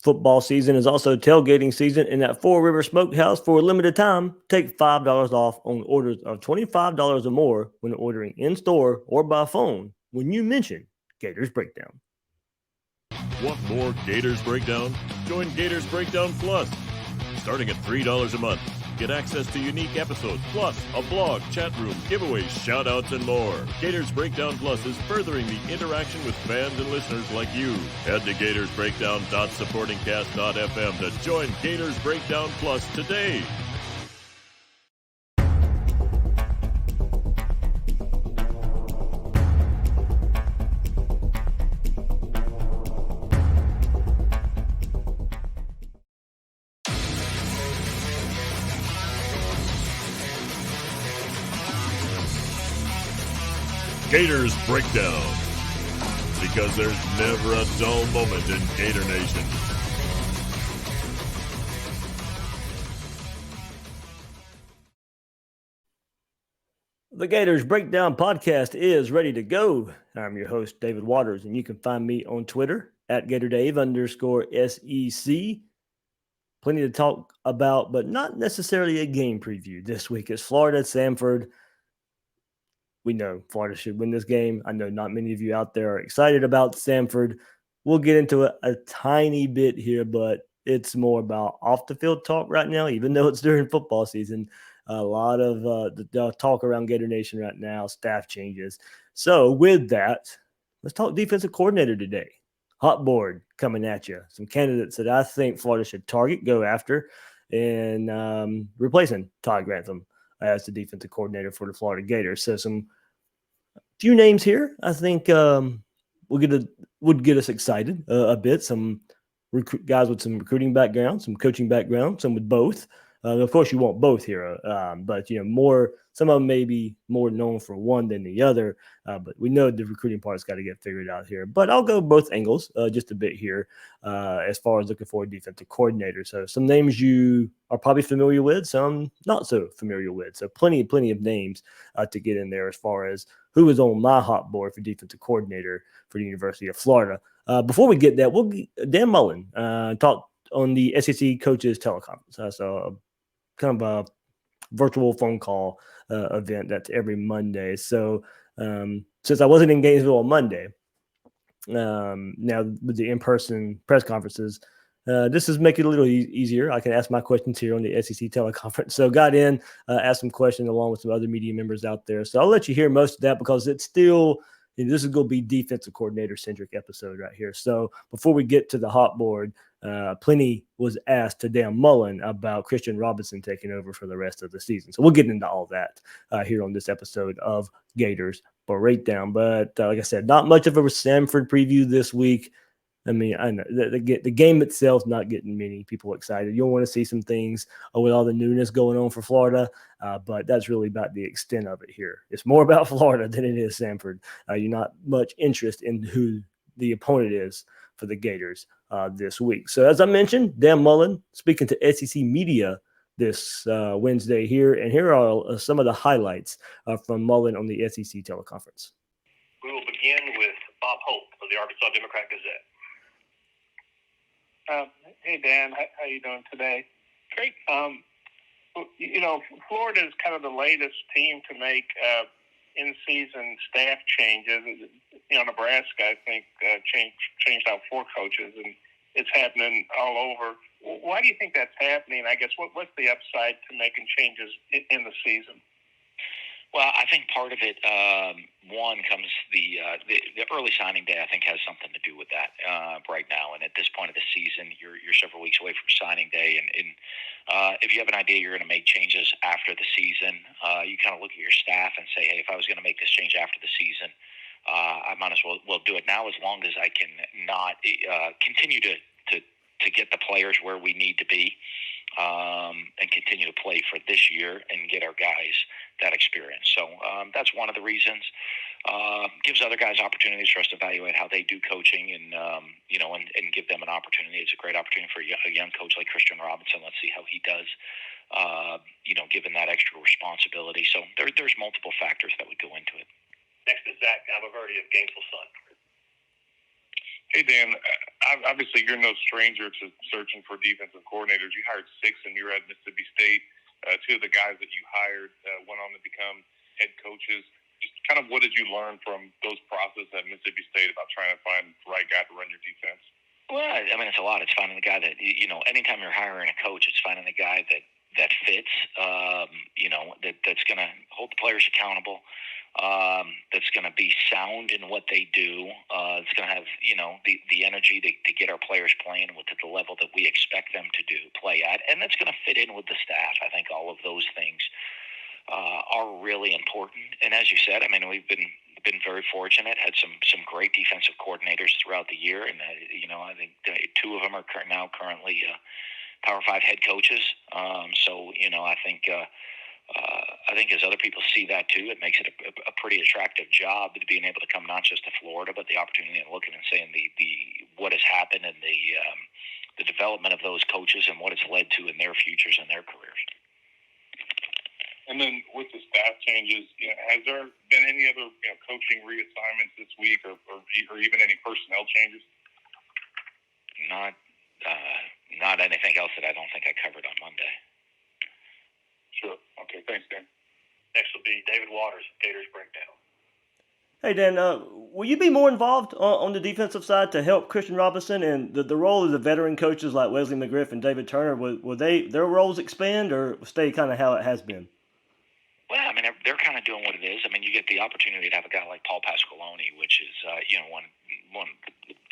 Football season is also tailgating season, and at Four River Smokehouse for a limited time, take $5 off on orders of $25 or more when ordering in-store or by phone when you mention Gators Breakdown. Want more Gators Breakdown? Join Gators Breakdown Plus. Starting at $3 a month, get access to unique episodes, plus a blog, chat room, giveaways, shout-outs, and more. Gators Breakdown Plus is furthering the interaction with fans and listeners like you. Head to gatorsbreakdown.supportingcast.fm to join Gators Breakdown Plus today. Gators Breakdown, because there's never a dull moment in Gator Nation. The Gators Breakdown podcast is ready to go. I'm your host, David Waters, and you can find me on Twitter at GatorDave_SEC. Plenty to talk about, but not necessarily a game preview this week. It's Florida at Samford. We know Florida should win this game. I know not many of you out there are excited about Samford. We'll get into it a tiny bit here, but it's more about off-the-field talk right now, even though it's during football season. A lot of the talk around Gator Nation right now, staff changes. So with that, let's talk defensive coordinator today. Hot board coming at you. Some candidates that I think Florida should target, go after, and replacing Todd Grantham as the defensive coordinator for the Florida Gators. So some few names here I think would get us excited a bit. Some guys with some recruiting background, some coaching background, some with both. Of course, you want both here, but more. Some of them may be more known for one than the other, but we know the recruiting part's got to get figured out here. But I'll go both angles just a bit here as far as looking for a defensive coordinator. So some names you are probably familiar with, some not so familiar with. So plenty of names to get in there as far as who is on my hot board for defensive coordinator for the University of Florida. Before we get that, Dan Mullen talked on the SEC coaches teleconference. So kind of a virtual phone call event that's every Monday. So since I wasn't in Gainesville on Monday, now with the in-person press conferences, this is making it a little easier. I can ask my questions here on the SEC teleconference. So got in, asked some questions along with some other media members out there. So I'll let you hear most of that because it's still – this is going to be defensive coordinator-centric episode right here. So before we get to the hot board, plenty was asked to Dan Mullen about Christian Robinson taking over for the rest of the season. So we'll get into all that here on this episode of Gators Breakdown. But like I said, not much of a Samford preview this week. I mean, I know the game itself not getting many people excited. You'll want to see some things with all the newness going on for Florida, but that's really about the extent of it here. It's more about Florida than it is Samford. You're not much interest in who the opponent is for the Gators this week. So as I mentioned, Dan Mullen speaking to SEC media this Wednesday here, and here are some of the highlights from Mullen on the SEC teleconference. We will begin with Bob Hope of the Arkansas Democrat-Gazette. Hey, Dan. How you doing today? Great. Florida is kind of the latest team to make in-season staff changes. Nebraska, I think, changed out 4 coaches, and it's happening all over. Why do you think that's happening? I guess what's the upside to making changes in the season? Well, I think part of it, one, comes the early signing day. I think has something to do with that right now. And at this point of the season, you're several weeks away from signing day, and if you have an idea you're going to make changes after the season, you kind of look at your staff and say, hey, if I was going to make this change after the season, I might as well do it now, as long as I can not continue to get the players where we need to be. And continue to play for this year and get our guys that experience. So that's one of the reasons. Gives other guys opportunities for us to evaluate how they do coaching and give them an opportunity. It's a great opportunity for a young coach like Christian Robinson. Let's see how he does, given that extra responsibility. So there's multiple factors that would go into it. Next is Zach Avaverdi of Gainesville Sun. Hey, Dan. Obviously, you're no stranger to searching for defensive coordinators. You hired 6 and you were at Mississippi State. 2 of the guys that you hired went on to become head coaches. Just kind of what did you learn from those processes at Mississippi State about trying to find the right guy to run your defense? Well, I mean, it's a lot. It's finding the guy that, anytime you're hiring a coach, it's finding the guy that fits, that's going to hold the players accountable, that's going to be sound in what they do. It's going to have, the energy to get our players playing at the level that we expect them to play at. And that's going to fit in with the staff. I think all of those things are really important. And as you said, I mean, we've been very fortunate, had some great defensive coordinators throughout the year. And, I think 2 of them are now currently Power 5 head coaches. I think as other people see that too, it makes it a pretty attractive job being able to come not just to Florida, but the opportunity and looking and saying the what has happened and the development of those coaches and what it's led to in their futures and their careers. And then with the staff changes, has there been any other coaching reassignments this week, or even any personnel changes? Not anything else that I don't think I covered on Monday. Sure. Okay. Thanks, Dan. Next will be David Waters, Gators Breakdown. Hey, Dan, will you be more involved on the defensive side to help Christian Robinson and the role of the veteran coaches like Wesley McGriff and David Turner? Will their roles expand or stay kind of how it has been? Well, I mean, they're kind of doing what it is. I mean, you get the opportunity to have a guy like Paul Pasqualoni, which is, one of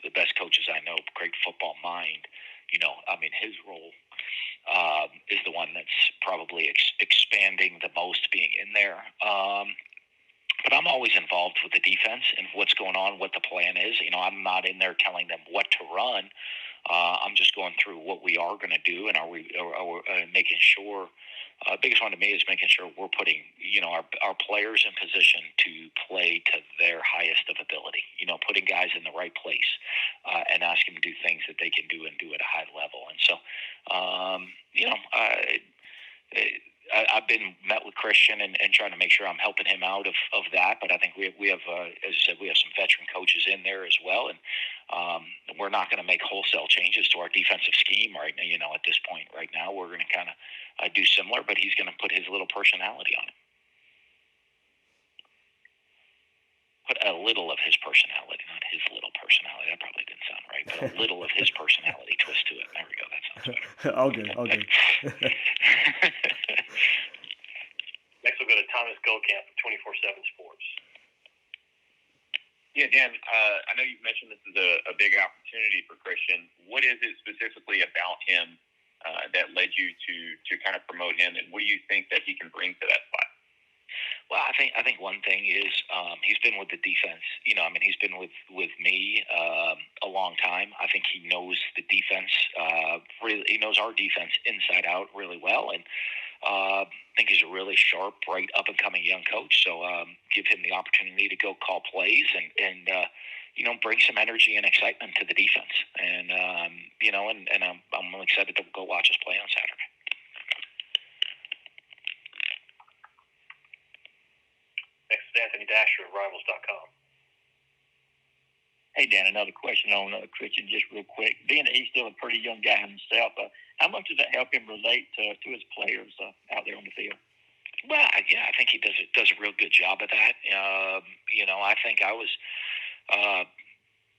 the best coaches I know, great football mind. His role is the one that's probably expanding the most being in there. But I'm always involved with the defense and what's going on, what the plan is. I'm not in there telling them what to run. I'm just going through what we are going to do, and are we making sure. Biggest one to me is making sure we're putting, our players in position to play to their highest of ability. Putting guys in the right place and asking them to do things that they can do and do at a high level. And so, I've been met with Christian and trying to make sure I'm helping him out of that. But I think we have, as I said, we have some veteran coaches in there as well. And we're not going to make wholesale changes to our defensive scheme right now. At this point right now, we're going to kind of do similar, but he's going to put his little personality on it. Put a little of his personality, not his little personality. That probably didn't sound right, but a little of his personality twist to it. There we go. That sounds better. Okay. Next we'll go to Thomas Goldcamp from 24/7 Sports. Yeah, Dan, I know you've mentioned this is a big opportunity for Christian. What is it specifically about him that led you to kind of promote him, and what do you think that he can bring to that spot? Well, I think one thing is he's been with the defense. He's been with me a long time. I think he knows the defense. He knows our defense inside out really well, and I think he's a really sharp, bright, up-and-coming young coach. So give him the opportunity to go call plays and bring some energy and excitement to the defense. And I'm excited to go watch us play on Saturday. Next is Anthony Dasher of Rivals.com. Hey, Dan, another question on Christian, just real quick. Being that he's still a pretty young guy himself, how much does that help him relate to his players out there on the field? Well, yeah, I think he does a real good job of that. I think I was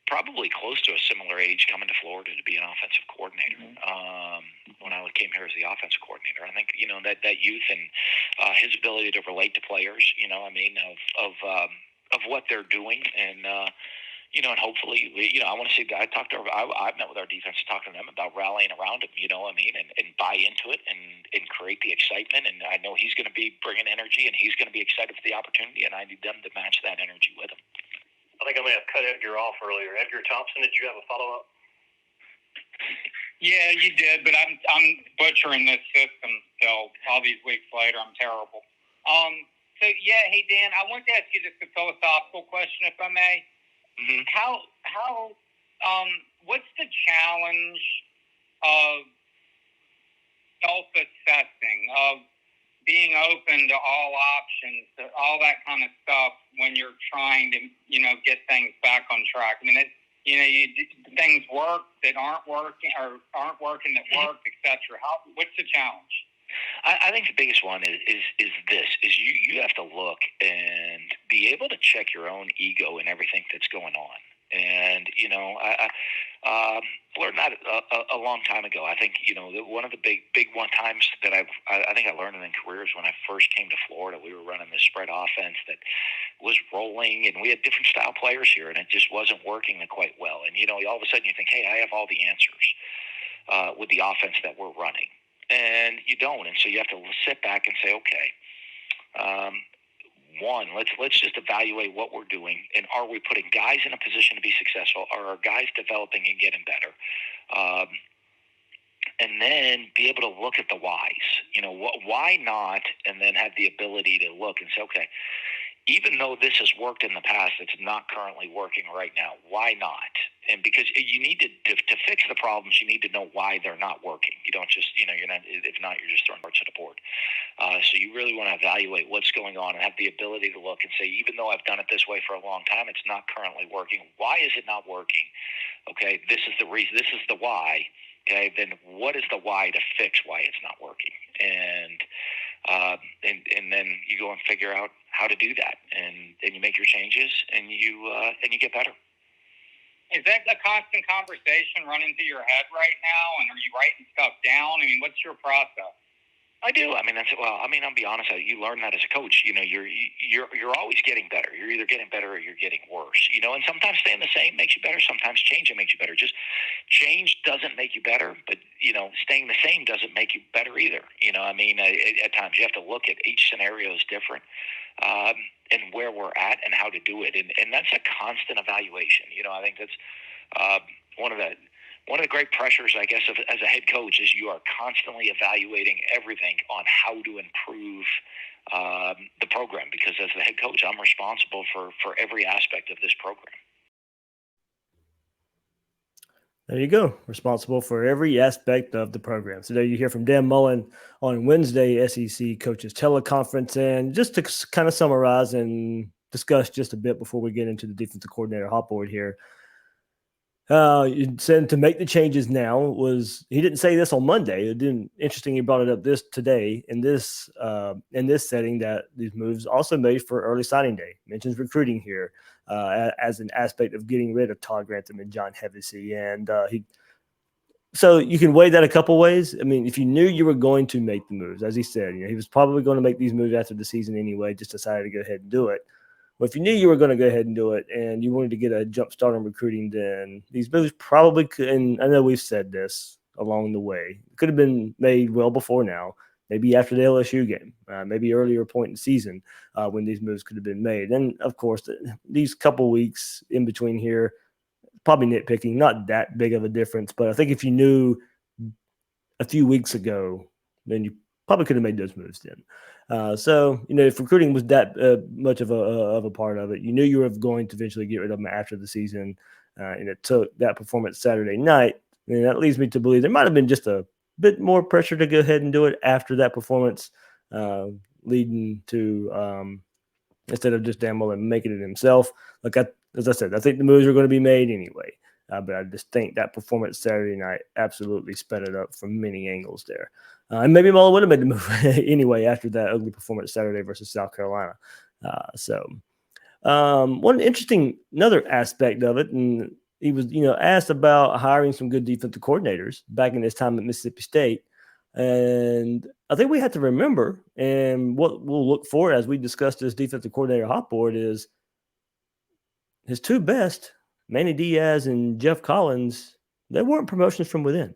probably close to a similar age coming to Florida to be an offensive coordinator. When I came here as the offensive coordinator, I think that youth and his ability to relate to players, of what they're doing, and and hopefully, I want to see. I've met with our defense, talking to them about rallying around him, and buy into it and create the excitement. And I know he's going to be bringing energy, and he's going to be excited for the opportunity, and I need them to match that energy with him. I think I may have cut Edgar off earlier. Edgar Thompson, did you have a follow-up? Yeah, you did, but I'm butchering this system. So all these weeks later, I'm terrible. Hey Dan, I want to ask you just a philosophical question, if I may. Mm-hmm. What's the challenge of self-assessing, of being open to all options, to all that kind of stuff when you're trying to, get things back on track? I mean, things work that aren't working or aren't working that work, etc. What's the challenge? I think the biggest one is you have to look and be able to check your own ego and everything that's going on. And I learned that a long time ago. I think one of the big one times that I think I learned it in careers when I first came to Florida. We were running this spread offense that was rolling, and we had different style players here, and it just wasn't working quite well. And all of a sudden you think, hey, I have all the answers with the offense that we're running. And you don't, and so you have to sit back and say, okay, one, let's just evaluate what we're doing, and are we putting guys in a position to be successful? Are our guys developing and getting better? And then be able to look at the whys. Why not? And then have the ability to look and say, okay, even though this has worked in the past, it's not currently working right now. Why not? And because you need to fix the problems, you need to know why they're not working. You don't just, you're not, if not, you're just throwing parts at the board. So you really want to evaluate what's going on and have the ability to look and say, even though I've done it this way for a long time, it's not currently working. Why is it not working? Okay, this is the reason. This is the why. Okay, then what is the why to fix why it's not working? And then you go and figure out how to do that, and then you make your changes, and you get better. Is that a constant conversation running through your head right now? And are you writing stuff down? I mean, what's your process? I do. I mean, I'll be honest. You learn that as a coach. You're always getting better. You're either getting better or you're getting worse. And sometimes staying the same makes you better. Sometimes changing makes you better. Just change doesn't make you better, but staying the same doesn't make you better either. At times you have to look at each scenario is different, and where we're at and how to do it, and that's a constant evaluation. I think that's one of the great pressures, I guess, as a head coach is you are constantly evaluating everything on how to improve the program, because as the head coach, I'm responsible for every aspect of this program. There you go. Responsible for every aspect of the program. So there you hear from Dan Mullen on Wednesday, SEC Coaches Teleconference. And just to kind of summarize and discuss just a bit before we get into the defensive coordinator hot board here. You said to make the changes now was, he didn't say this on Monday. It didn't, interesting. He brought it up this today in this setting, that these moves also made for early signing day. Mentions recruiting here as an aspect of getting rid of Todd Grantham and John Hevesy. And so you can weigh that a couple ways. I mean, if you knew you were going to make the moves, as he said, he was probably going to make these moves after the season anyway, just decided to go ahead and do it. Well, if you knew you were going to go ahead and do it and you wanted to get a jump start on recruiting, then these moves probably could, and I know we've said this along the way, could have been made well before now, maybe after the LSU game, maybe earlier point in the season when these moves could have been made. And, of course, these couple weeks in between here, probably nitpicking, not that big of a difference. But I think if you knew a few weeks ago, then you probably could have made those moves then. So, if recruiting was that much of a part of it, you knew you were going to eventually get rid of them after the season, and it took that performance Saturday night. And that leads me to believe there might have been just a bit more pressure to go ahead and do it after that performance, leading to instead of just Dan Mullen making it himself. As I said, I think the moves are going to be made anyway. But I just think that performance Saturday night absolutely sped it up from many angles there. And maybe Mullen would have made the move anyway after that ugly performance Saturday versus South Carolina. One interesting, another aspect of it, and he was, asked about hiring some good defensive coordinators back in his time at Mississippi State. And I think we have to remember, and what we'll look for as we discuss this defensive coordinator hot board, is his two best, Manny Diaz and Jeff Collins, they weren't promotions from within.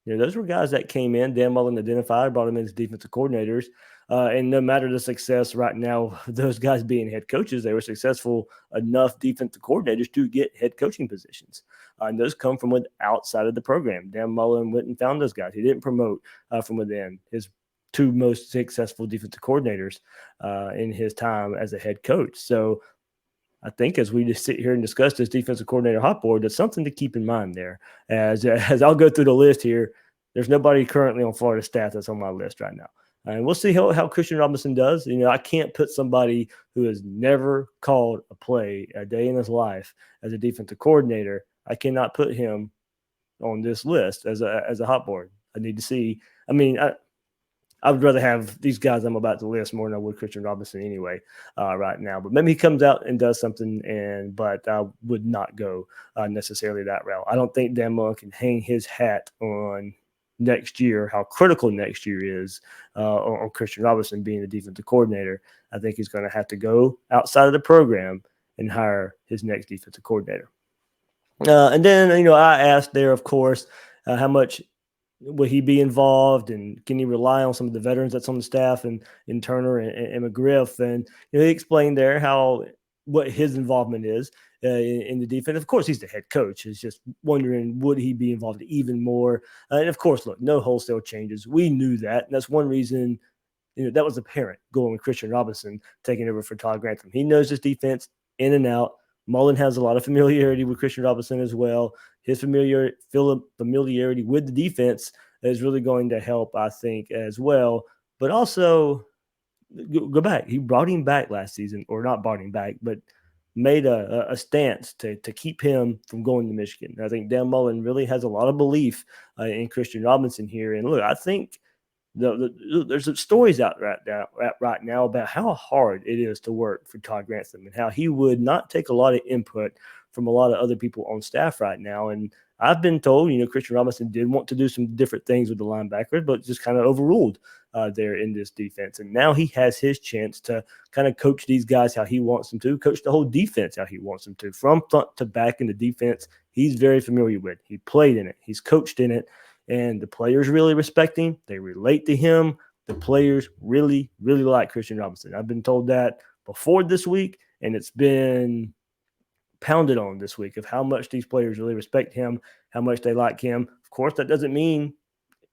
Those were guys that came in, Dan Mullen identified, brought them in as defensive coordinators. And no matter the success right now, those guys being head coaches, they were successful enough defensive coordinators to get head coaching positions. And those come from outside of the program. Dan Mullen went and found those guys. He didn't promote from within. His two most successful defensive coordinators in his time as a head coach. So I think as we just sit here and discuss this defensive coordinator hot board, that's something to keep in mind there. As I'll go through the list here, there's nobody currently on Florida staff that's on my list right now. And we'll see how Christian Robinson does. I can't put somebody who has never called a play a day in his life as a defensive coordinator I cannot put him on this list as a hot board. I need to see. I mean, I would rather have these guys I'm about to list more than I would Christian Robinson anyway right now. But maybe he comes out and does something, but I would not go necessarily that route. I don't think Dan Mullen can hang his hat on next year, how critical next year is on Christian Robinson being the defensive coordinator. I think he's going to have to go outside of the program and hire his next defensive coordinator. And then, I asked there, of course, how much will he be involved, and can he rely on some of the veterans that's on the staff and in Turner and McGriff? And he explained there what his involvement is in the defense. Of course, he's the head coach. He's just wondering, would he be involved even more? And of course, look, no wholesale changes. We knew that. And that's one reason that was apparent going with Christian Robinson taking over for Todd Grantham. He knows his defense in and out. Mullen has a lot of familiarity with Christian Robinson as well. His familiarity with the defense is really going to help, I think, as well. But also, go back. He brought him back last season, or not brought him back, but made a stance to keep him from going to Michigan. I think Dan Mullen really has a lot of belief in Christian Robinson here. And look, I think there's stories out right now about how hard it is to work for Todd Grantham and how he would not take a lot of input from a lot of other people on staff right now. And I've been told, Christian Robinson did want to do some different things with the linebackers, but just kind of overruled there in this defense. And now he has his chance to kind of coach these guys how he wants them to, coach the whole defense how he wants them to, from front to back in the defense. He's very familiar with. He played in it. He's coached in it. And the players really respect him. They relate to him. The players really, really like Christian Robinson. I've been told that before this week, and it's been pounded on this week of how much these players really respect him, how much they like him. Of course, that doesn't mean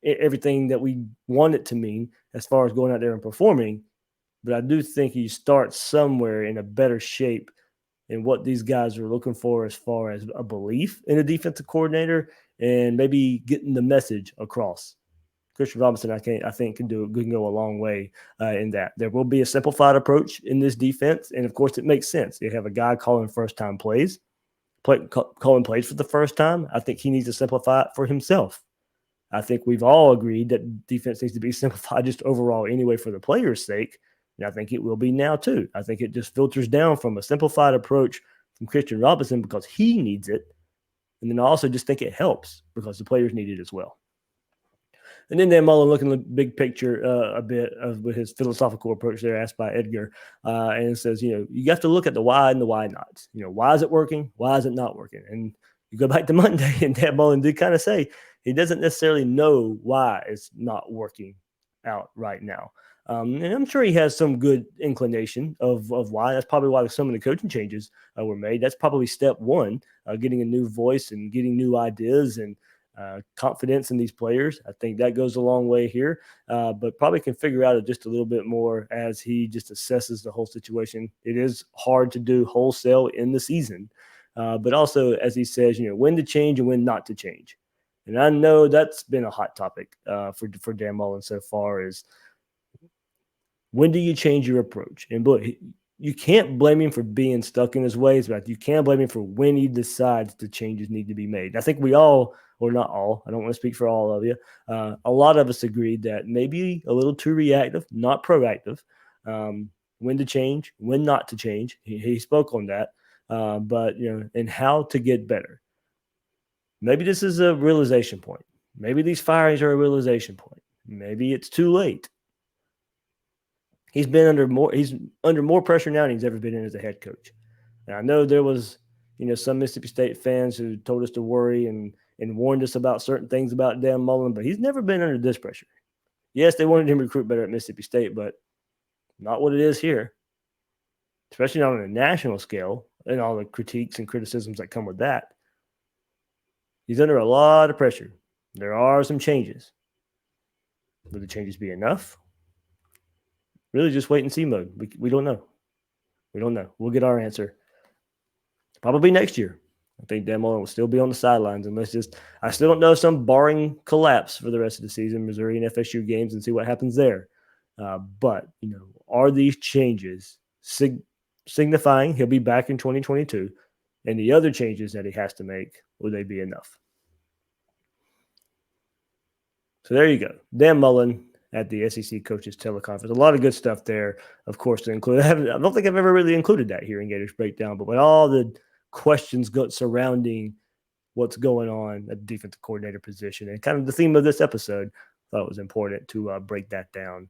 everything that we want it to mean as far as going out there and performing, but I do think you start somewhere in a better shape in what these guys are looking for as far as a belief in a defensive coordinator and maybe getting the message across. Christian Robinson, I think, can go a long way in that. There will be a simplified approach in this defense, and of course, it makes sense. You have a guy calling first-time plays, calling plays for the first time. I think he needs to simplify it for himself. I think we've all agreed that defense needs to be simplified just overall anyway for the players' sake, and I think it will be now too. I think it just filters down from a simplified approach from Christian Robinson because he needs it, and then I also just think it helps because the players need it as well. And then Dan Mullen looking at the big picture a bit with his philosophical approach there, asked by Edgar, and it says, you have to look at the why and the why nots. Why is it working? Why is it not working? And you go back to Monday, and Dan Mullen did kind of say he doesn't necessarily know why it's not working out right now. And I'm sure he has some good inclination of why. That's probably why some of the coaching changes were made. That's probably step one, getting a new voice and getting new ideas and confidence in these players. I think that goes a long way here, but probably can figure out it just a little bit more as he just assesses the whole situation. It is hard to do wholesale in the season, but also, as he says, when to change and when not to change. And I know that's been a hot topic for Dan Mullen so far is when do you change your approach? And boy, you can't blame him for being stuck in his ways, but you can blame him for when he decides the changes need to be made. And I think we all, or not all, I don't want to speak for all of you, a lot of us agreed that maybe a little too reactive, not proactive, when to change, when not to change. He spoke on that, but, and how to get better. Maybe this is a realization point. Maybe these firings are a realization point. Maybe it's too late. He's under more pressure now than he's ever been in as a head coach. And I know there was, some Mississippi State fans who told us to worry and warned us about certain things about Dan Mullen, but he's never been under this pressure. Yes, they wanted him to recruit better at Mississippi State, but not what it is here, especially not on a national scale and all the critiques and criticisms that come with that. He's under a lot of pressure. There are some changes. Will the changes be enough? Really just wait and see mode. We don't know. We don't know. We'll get our answer probably next year. I think Dan Mullen will still be on the sidelines unless I still don't know, some barring collapse for the rest of the season, Missouri and FSU games, and see what happens there. But, are these changes signifying he'll be back in 2022? any other changes that he has to make, will they be enough? So there you go. Dan Mullen at the SEC Coaches Teleconference. A lot of good stuff there, of course, to include. I don't think I've ever really included that here in Gators Breakdown, but with all the questions surrounding what's going on at the defensive coordinator position and kind of the theme of this episode, I thought it was important to break that down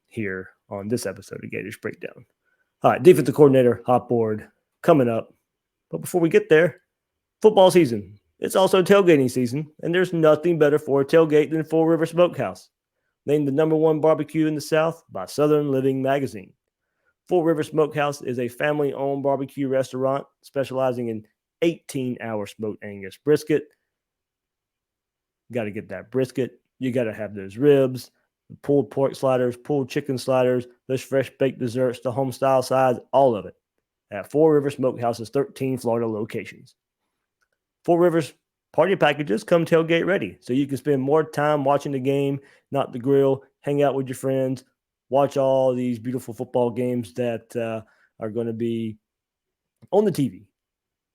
here on this episode of Gators Breakdown. All right, defensive coordinator, hot board, coming up. But before we get there, football season. It's also tailgating season, and there's nothing better for a tailgate than Four River Smokehouse. Named the #1 barbecue in the South by Southern Living magazine. Four River Smokehouse is a family-owned barbecue restaurant specializing in 18-hour smoked Angus brisket. You got to get that brisket. You got to have those ribs, the pulled pork sliders, pulled chicken sliders, those fresh baked desserts, the home-style sides, all of it at Four River Smokehouse's 13 Florida locations. Four Rivers party packages come tailgate ready, so you can spend more time watching the game, not the grill, hang out with your friends, watch all these beautiful football games that are going to be on the TV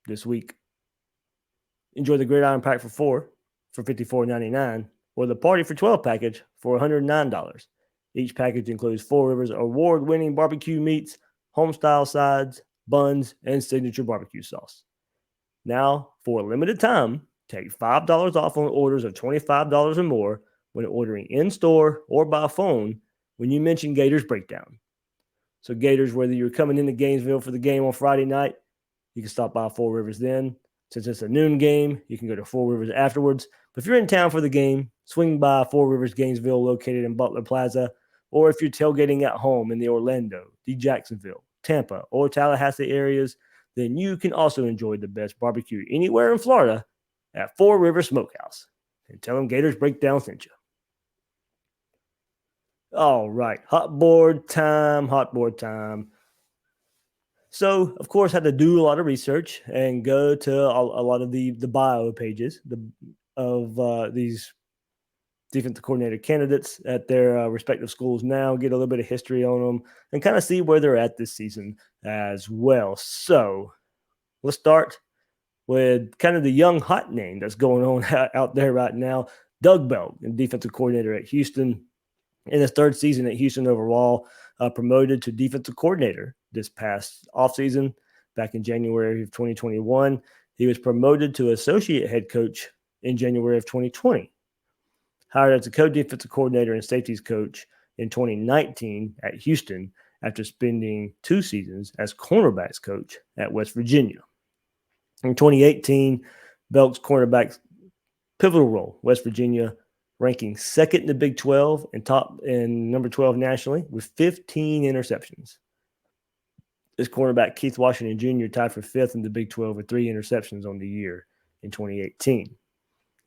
this week. Enjoy the Gridiron Pack for 4 for $54.99 or the Party for 12 package for $109. Each package includes Four Rivers award-winning barbecue meats, home-style sides, buns, and signature barbecue sauce. Now, for a limited time, take $5 off on orders of $25 or more when ordering in-store or by phone when you mention Gators Breakdown. So Gators, whether you're coming into Gainesville for the game on Friday night, you can stop by Four Rivers then. Since it's a noon game, you can go to Four Rivers afterwards. But if you're in town for the game, swing by Four Rivers Gainesville located in Butler Plaza. Or if you're tailgating at home in the Orlando, the Jacksonville, Tampa, or Tallahassee areas, then you can also enjoy the best barbecue anywhere in Florida at Four River Smokehouse. And tell them Gators Breakdown sent you. All right, hot board time. So, of course, had to do a lot of research and go to a lot of the bio pages of these defensive coordinator candidates at their respective schools now, get a little bit of history on them, and kind of see where they're at this season as well. So let's start with kind of the young hot name that's going on out there right now, Doug Belk, defensive coordinator at Houston. In his third season at Houston overall, promoted to defensive coordinator this past offseason back in January of 2021. He was promoted to associate head coach in January of 2020. Hired as a co-defensive coordinator and safeties coach in 2019 at Houston after spending 2 seasons as cornerbacks coach at West Virginia. In 2018, Belk's cornerback's pivotal role, West Virginia, ranking second in the Big 12 and number 12 nationally with 15 interceptions. This cornerback, Keith Washington Jr., tied for 5th in the Big 12 with 3 interceptions on the year in 2018.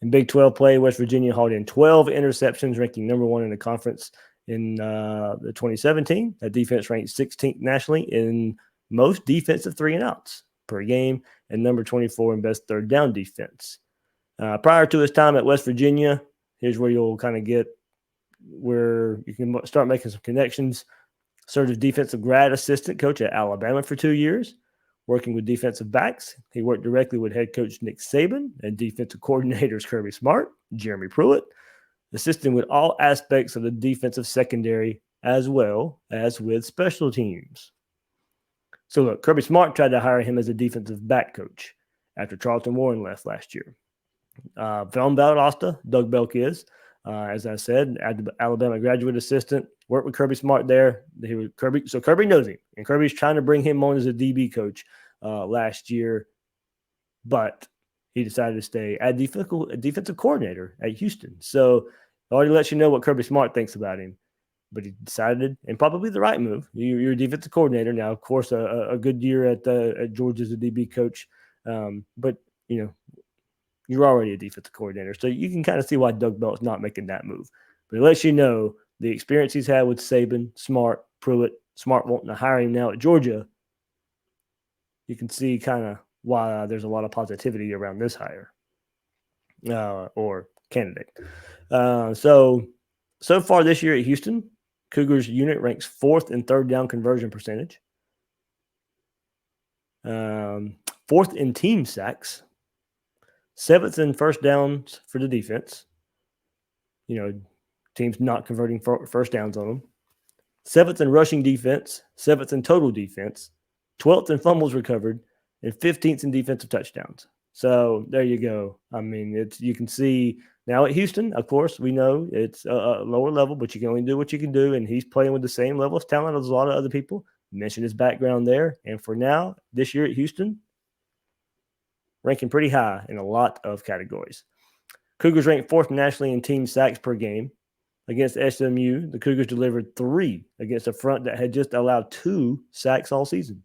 In Big 12 play, West Virginia hauled in 12 interceptions, ranking number 1 in the conference in the 2017. That defense ranked 16th nationally in most defensive 3-and-outs per game and number 24 in best third down defense. Prior to his time at West Virginia, here's where you'll kind of get where you can start making some connections. Served as defensive grad assistant coach at Alabama for 2 years, working with defensive backs. He worked directly with head coach Nick Saban and defensive coordinators Kirby Smart, Jeremy Pruitt, assisting with all aspects of the defensive secondary as well as with special teams. So look, Kirby Smart tried to hire him as a defensive back coach after Charlton Warren left last year. Film Valdosta, Doug Belk is, as I said, Alabama graduate assistant, worked with Kirby Smart there. Kirby knows him, and Kirby's trying to bring him on as a DB coach last year, but he decided to stay a defensive coordinator at Houston. So it already lets you know what Kirby Smart thinks about him. But he decided, and probably the right move. You're a defensive coordinator now. Of course, a good year at Georgia as a DB coach, but you're already a defensive coordinator, so you can kind of see why Doug Belk's not making that move. But it lets you know the experience he's had with Saban, Smart, Pruitt, Smart wanting to hire him now at Georgia. You can see kind of why there's a lot of positivity around this hire or candidate. So far this year at Houston, Cougars unit ranks 4th in third down conversion percentage. 4th 4th in team sacks, 7th in first downs for the defense. Teams not converting first downs on them. 7th in rushing defense, 7th in total defense, 12th in fumbles recovered, and 15th in defensive touchdowns. So there you go. I mean, you can see now at Houston, of course, we know it's a lower level, but you can only do what you can do, and he's playing with the same level of talent as a lot of other people. Mentioned his background there, and for now, this year at Houston, ranking pretty high in a lot of categories. Cougars ranked 4th nationally in team sacks per game. Against SMU, the Cougars delivered 3 against a front that had just allowed 2 sacks all season.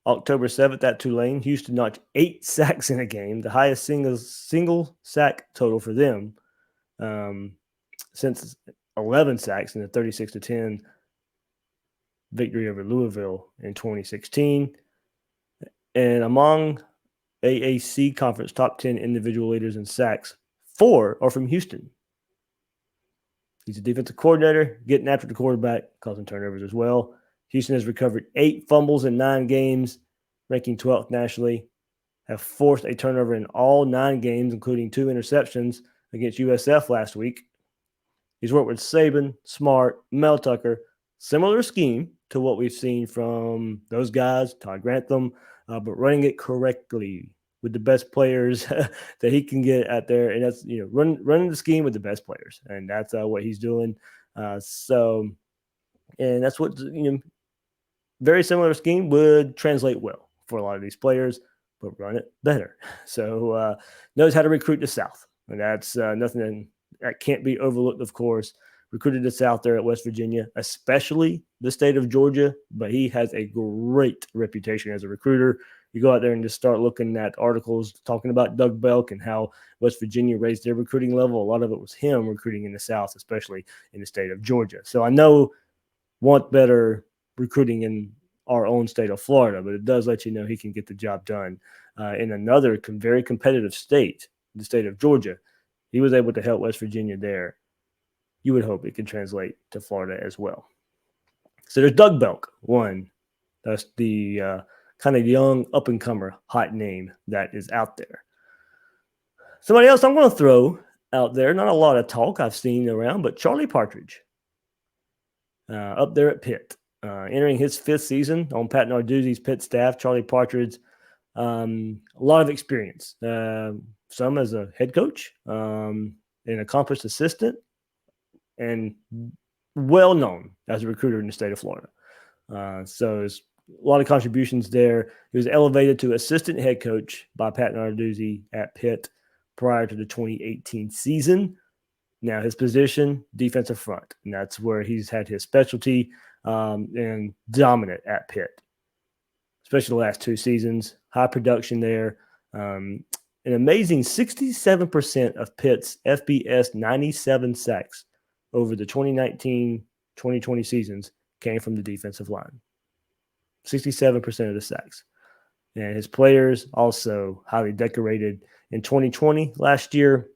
October 7th at Tulane, Houston notched 8 sacks in a game, the highest single sack total for them since 11 sacks in the 36-10 victory over Louisville in 2016. And among AAC Conference top 10 individual leaders in sacks, 4 are from Houston. He's a defensive coordinator, getting after the quarterback, causing turnovers as well. Houston has recovered 8 fumbles in 9 games, ranking 12th nationally, have forced a turnover in all 9 games, including 2 interceptions against USF last week. He's worked with Saban, Smart, Mel Tucker, similar scheme to what we've seen from those guys, Todd Grantham, but running it correctly with the best players that he can get out there. And that's, running the scheme with the best players. And that's what he's doing. And that's what, very similar scheme would translate well for a lot of these players, but run it better. So knows how to recruit the South. And that's nothing that can't be overlooked, of course. Recruited the South there at West Virginia, especially the state of Georgia, but he has a great reputation as a recruiter. You go out there and just start looking at articles talking about Doug Belk and how West Virginia raised their recruiting level. A lot of it was him recruiting in the South, especially in the state of Georgia. So I know want better recruiting in our own state of Florida, but it does let you know he can get the job done in another very competitive state, the state of Georgia. He was able to help West Virginia there. You would hope it can translate to Florida as well. So there's Doug Belk, one. That's the kind of young up-and-comer hot name that is out there. Somebody else I'm going to throw out there, not a lot of talk I've seen around, but Charlie Partridge up there at Pitt. Entering his 5th season on Pat Narduzzi's Pitt staff, Charlie Partridge, a lot of experience. Some as a head coach, an accomplished assistant, and well-known as a recruiter in the state of Florida. So there's a lot of contributions there. He was elevated to assistant head coach by Pat Narduzzi at Pitt prior to the 2018 season. Now his position, defensive front, and that's where he's had his specialty and dominant at Pitt, especially the last 2 seasons. High production there. An amazing 67% of Pitt's FBS 97 sacks over the 2019-2020 seasons came from the defensive line. 67% of the sacks. And his players also highly decorated. In 2020, last year,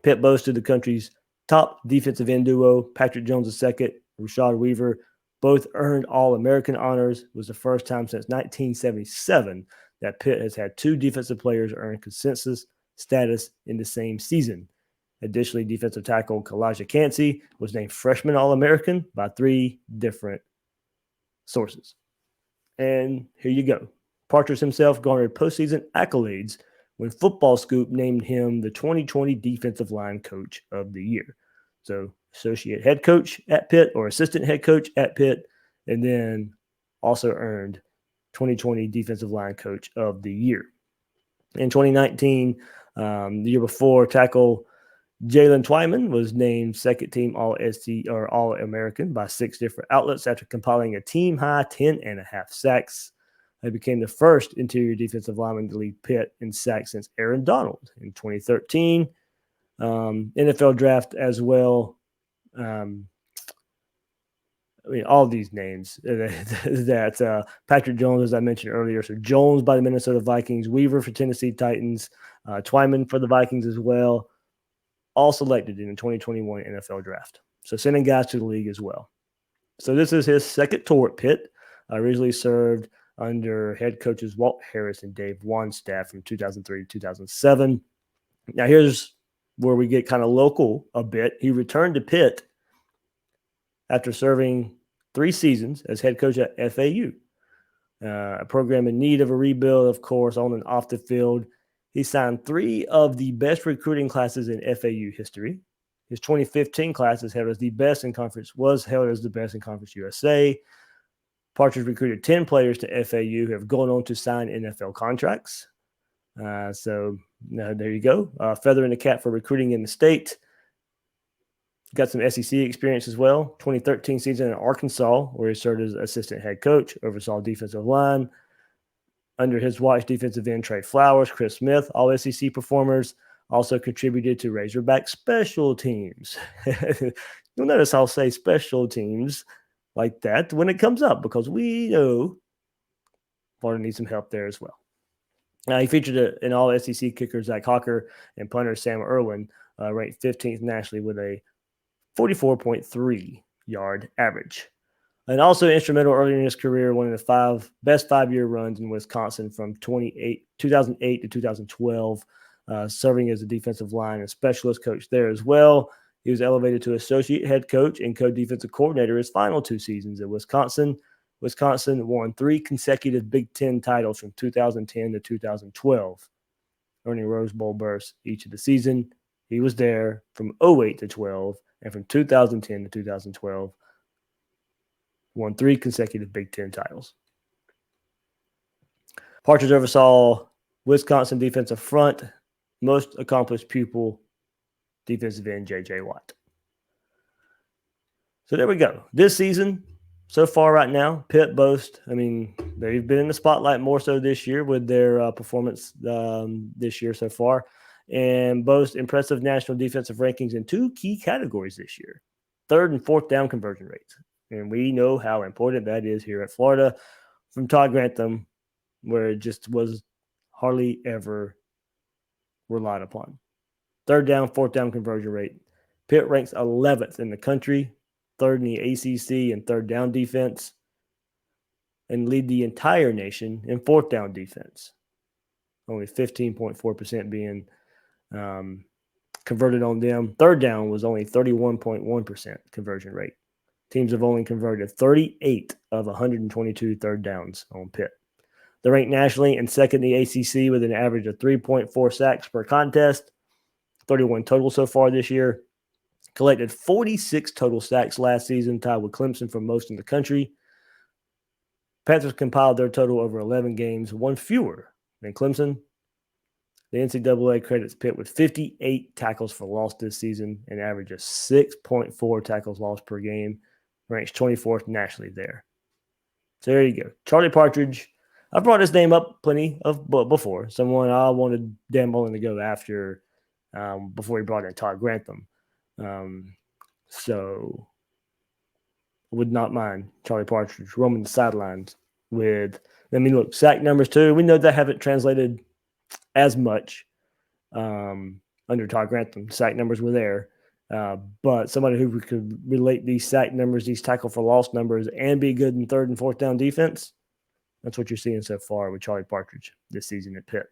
Pitt boasted the country's top defensive end duo, Patrick Jones II, Rashad Weaver. Both earned All-American honors. It was the first time since 1977 that Pitt has had 2 defensive players earn consensus status in the same season. Additionally, defensive tackle Kalijah Cansey was named freshman All-American by 3 different sources. And here you go. Partridge himself garnered postseason accolades when Football Scoop named him the 2020 Defensive Line Coach of the Year. So associate head coach at Pitt or assistant head coach at Pitt, and then also earned 2020 Defensive Line Coach of the Year. In 2019, the year before, tackle Jalen Twyman was named second team All-SC or All-American by 6 different outlets after compiling a team-high 10.5 sacks. He became the first interior defensive lineman to lead Pitt in sacks since Aaron Donald in 2013. NFL draft as well. All these names that Patrick Jones, as I mentioned earlier. So Jones by the Minnesota Vikings, Weaver for Tennessee Titans, Twyman for the Vikings as well. All selected in the 2021 NFL draft. So sending guys to the league as well. So this is his second tour at Pitt. Originally served under head coaches Walt Harris and Dave Wanstaff from 2003 to 2007. Now, here's where we get kind of local a bit. He returned to Pitt after serving 3 seasons as head coach at FAU, a program in need of a rebuild, of course, on and off the field. He signed 3 of the best recruiting classes in FAU history. His 2015 class is held as the best in conference, was held as the best in Conference USA. Partridge recruited 10 players to FAU who have gone on to sign NFL contracts. So there you go. Feather in the cap for recruiting in the state. Got some SEC experience as well. 2013 season in Arkansas, where he served as assistant head coach, oversaw defensive line. Under his watch, defensive end Trey Flowers, Chris Smith, all SEC performers, also contributed to Razorback special teams. You'll notice I'll say special teams like that when it comes up because we know Florida needs some help there as well. He featured an all SEC kicker, Zach Hawker, and punter Sam Irwin, ranked 15th nationally with a 44.3 yard average. And also instrumental early in his career, one of the best 5-year runs in Wisconsin from 2008 to 2012, serving as a defensive line and specialist coach there as well. He was elevated to associate head coach and co-defensive coordinator his final 2 seasons at Wisconsin. Wisconsin won 3 consecutive Big Ten titles from 2010 to 2012, earning Rose Bowl berths each of the season. He was there from 08 to 12, and from 2010 to 2012, won 3 consecutive Big Ten titles. Partridge oversaw Wisconsin defensive front, most accomplished pupil, defensive end J.J. Watt. So there we go. This season, so far right now, Pitt boasts, they've been in the spotlight more so this year with their performance this year so far, and boast impressive national defensive rankings in 2 key categories this year, 3rd and 4th down conversion rates. And we know how important that is here at Florida from Todd Grantham, where it just was hardly ever relied upon. 3rd down, 4th down conversion rate. Pitt ranks 11th in the country, 3rd in the ACC in 3rd down defense, and lead the entire nation in 4th down defense. Only 15.4% being converted on them. 3rd down was only 31.1% conversion rate. Teams have only converted 38 of 122 3rd downs on Pitt. They're ranked nationally and 2nd in the ACC with an average of 3.4 sacks per contest, 31 total so far this year. Collected 46 total sacks last season, tied with Clemson for most in the country. Panthers compiled their total over 11 games, 1 fewer than Clemson. The NCAA credits Pitt with 58 tackles for loss this season, an average of 6.4 tackles lost per game, ranks 24th nationally there. So there you go. Charlie Partridge. I've brought his name up plenty of before. Someone I wanted Dan Mullen to go after before he brought in Todd Grantham. So I would not mind Charlie Partridge roaming the sidelines with, look, sack numbers too. We know that haven't translated as much under Todd Grantham. Sack numbers were there. But somebody who could relate these sack numbers, these tackle for loss numbers, and be good in 3rd and 4th down defense, that's what you're seeing so far with Charlie Partridge this season at Pitt.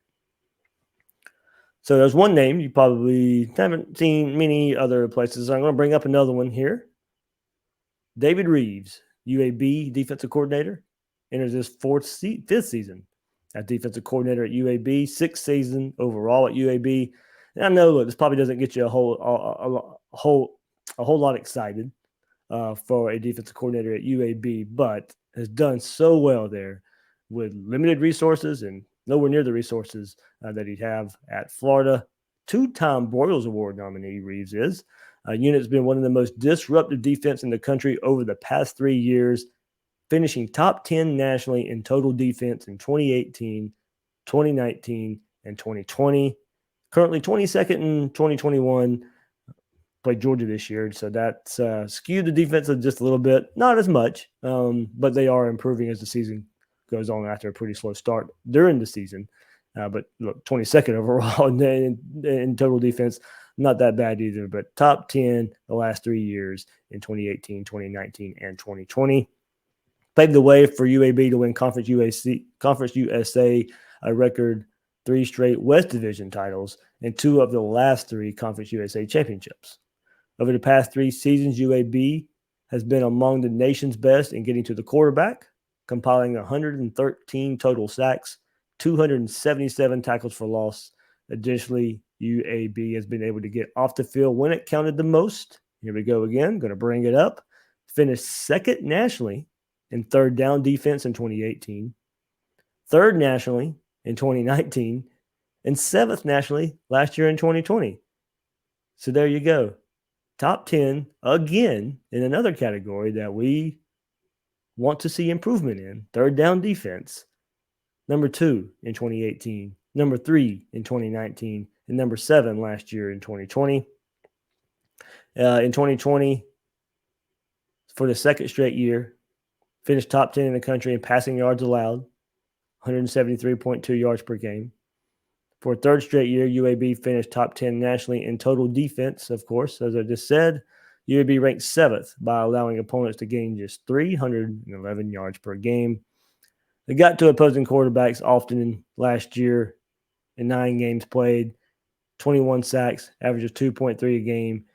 So there's one name you probably haven't seen many other places. I'm going to bring up another one here. David Reeves, UAB defensive coordinator, enters his 5th season as defensive coordinator at UAB, 6th season overall at UAB. And I know, look, this probably doesn't get you a whole lot excited for a defensive coordinator at UAB, but has done so well there with limited resources and nowhere near the resources that he'd have at Florida. 2-time Broyles Award nominee Reeves is. Unit's been one of the most disruptive defense in the country over the past 3 years, finishing top 10 nationally in total defense in 2018, 2019, and 2020. Currently 22nd in 2021. Played Georgia this year, so that's skewed the defense just a little bit. Not as much, but they are improving as the season goes on after a pretty slow start during the season. But look, 22nd overall in total defense, not that bad either, but top 10 the last 3 years in 2018, 2019, and 2020. Paved the way for UAB to win Conference USA a record 3 straight West Division titles and 2 of the last 3 Conference USA championships. Over the past 3 seasons, UAB has been among the nation's best in getting to the quarterback, compiling 113 total sacks, 277 tackles for loss. Additionally, UAB has been able to get off the field when it counted the most. Here we go again. Going to bring it up. Finished second nationally in third down defense in 2018, third nationally in 2019, and 7th nationally last year in 2020. So there you go. Top 10 again in another category that we want to see improvement in, third down defense. Number 2 in 2018, number 3 in 2019, and number 7 last year in 2020. In 2020, for the second straight year, finished top 10 in the country in passing yards allowed, 173.2 yards per game. For a third straight year, UAB finished top 10 nationally in total defense, of course. As I just said, UAB ranked 7th by allowing opponents to gain just 311 yards per game. They got to opposing quarterbacks often last year in 9 games played, 21 sacks, average of 2.3 a game.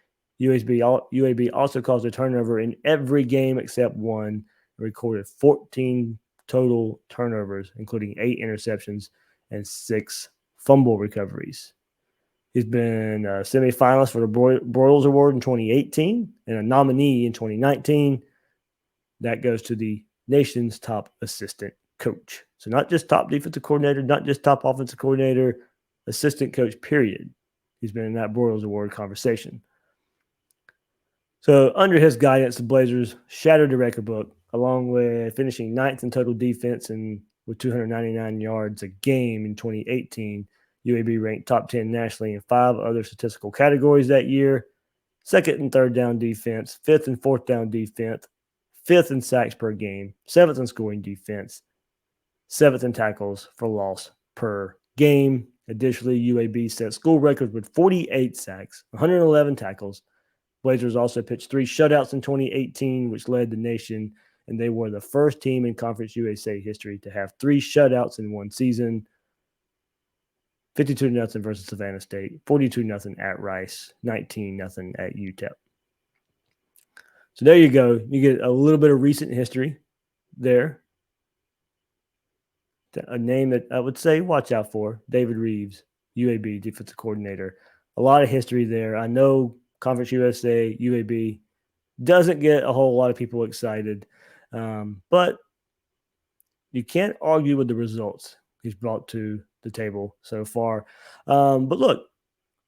UAB also caused a turnover in every game except one, recorded 14 total turnovers, including 8 interceptions and 6 fumble recoveries. He's been a semifinalist for the Broyles Award in 2018 and a nominee in 2019. That goes to the nation's top assistant coach. So not just top defensive coordinator, not just top offensive coordinator, assistant coach, period. He's been in that Broyles Award conversation. So under his guidance, the Blazers shattered the record book, along with finishing 9th in total defense and with 299 yards a game in 2018. UAB ranked top 10 nationally in 5 other statistical categories that year: 2nd and 3rd down defense, 5th and 4th down defense, 5th in sacks per game, 7th in scoring defense, 7th in tackles for loss per game. Additionally, UAB set school records with 48 sacks, 111 tackles. Blazers also pitched 3 shutouts in 2018, which led the nation, and they were the first team in Conference USA history to have 3 shutouts in one season. 52-0 versus Savannah State, 42-0 at Rice, 19-0 at UTEP. So there you go. You get a little bit of recent history there. A name that I would say watch out for, David Reeves, UAB defensive coordinator. A lot of history there. I know Conference USA, UAB doesn't get a whole lot of people excited, but you can't argue with the results he's brought to the table so far. But look,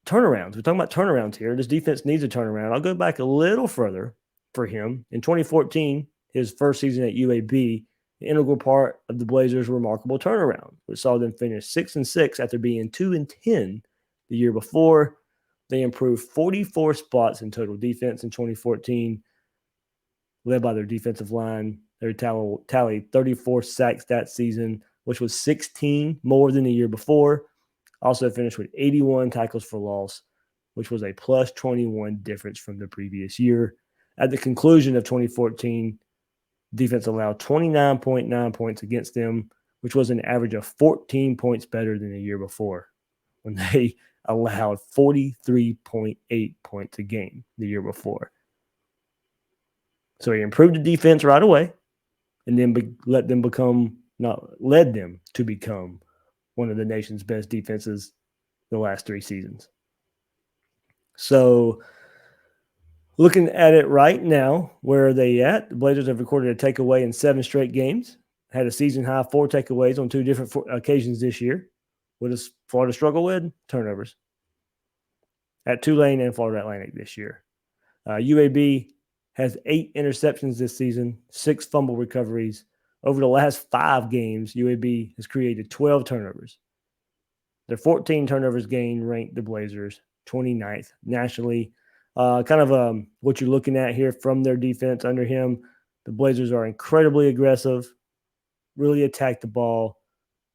turnarounds. We're talking about turnarounds here. This defense needs a turnaround. I'll go back a little further for him. In 2014, his first season at UAB, the integral part of the Blazers' remarkable turnaround, which saw them finish 6-6 after being 2-10 the year before. They improved 44 spots in total defense in 2014, led by their defensive line. They tallied 34 sacks that season, which was 16 more than the year before. Also finished with 81 tackles for loss, which was a plus 21 difference from the previous year. At the conclusion of 2014, defense allowed 29.9 points against them, which was an average of 14 points better than the year before, when they allowed 43.8 points a game the year before. So he improved the defense right away, and then led them to become one of the nation's best defenses the last 3 seasons. So looking at it right now, where are they at? The Blazers have recorded a takeaway in 7 straight games, had a season-high 4 takeaways on 2 different occasions this year. What does Florida struggle with? Turnovers. At Tulane and Florida Atlantic this year. UAB has 8 interceptions this season, 6 fumble recoveries. Over the last 5 games, UAB has created 12 turnovers. Their 14 turnovers gain ranked the Blazers 29th nationally. What you're looking at here from their defense under him, the Blazers are incredibly aggressive, really attack the ball,